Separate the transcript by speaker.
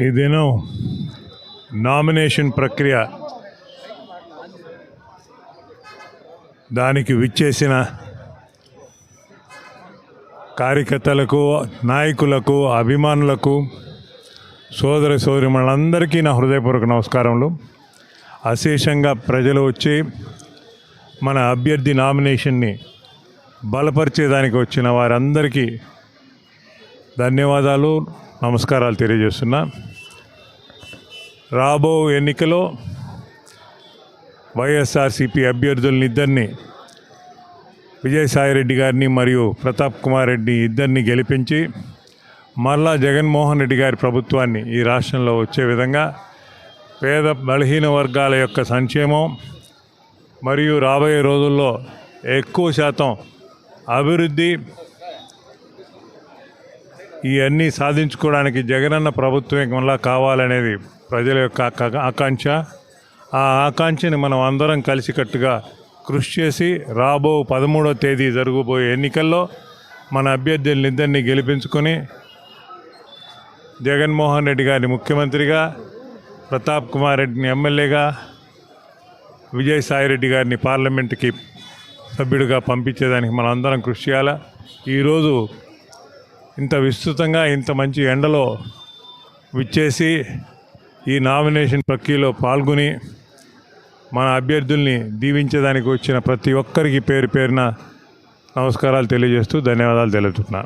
Speaker 1: ఈ దినం నామినేషన్ ప్రక్రియ దానికి విచ్చేసిన కార్యకర్తలకు, నాయకులకు, అభిమానులకు, సోదర సోదరిమణులందరికీ నా హృదయపూర్వక నమస్కారములు. అశేషంగా ప్రజలు వచ్చి మన అభ్యర్థి నామినేషన్ని బలపరిచేదానికి వచ్చిన వారందరికీ ధన్యవాదాలు, నమస్కారాలు తెలియజేస్తున్నా. రాబో ఎన్నికలో వైఎస్ఆర్సీపీ అభ్యర్థులని ఇద్దరిని, విజయసాయిరెడ్డి గారిని మరియు ప్రతాప్ కుమార్ రెడ్డి ఇద్దరిని గెలిపించి మరలా జగన్మోహన్ రెడ్డి గారి ప్రభుత్వాన్ని ఈ రాష్ట్రంలో వచ్చే విధంగా పేద బలహీన వర్గాల యొక్క సంక్షేమం మరియు రాబోయే రోజుల్లో ఎక్కువ శాతం అభివృద్ధి ఇవన్నీ సాధించుకోవడానికి జగనన్న ప్రభుత్వం మళ్ళా కావాలనేది ప్రజల యొక్క ఆకాంక్ష. ఆ ఆకాంక్షని మనం అందరం కలిసికట్టుగా కృషి చేసి రాబో 13వ తేదీ జరగబోయే ఎన్నికల్లో మన అభ్యర్థులనిద్దరినీ గెలిపించుకొని జగన్మోహన్ రెడ్డి గారిని ముఖ్యమంత్రిగా, ప్రతాప్ కుమార్ రెడ్డిని ఎమ్మెల్యేగా, విజయసాయిరెడ్డి గారిని పార్లమెంటుకి సభ్యుడిగా పంపించేదానికి మనం అందరం కృషి చేయాలి. ఈరోజు ఇంత విస్తృతంగా ఇంత మంచి ఎండలో విచ్చేసి ఈ నామినేషన్ ప్రక్రియలో పాల్గొని మన అభ్యర్థుల్ని దీవించేదానికి వచ్చిన ప్రతి ఒక్కరికి పేరు పేరున నమస్కారాలు తెలియజేస్తూ ధన్యవాదాలు తెలుపుతున్నా.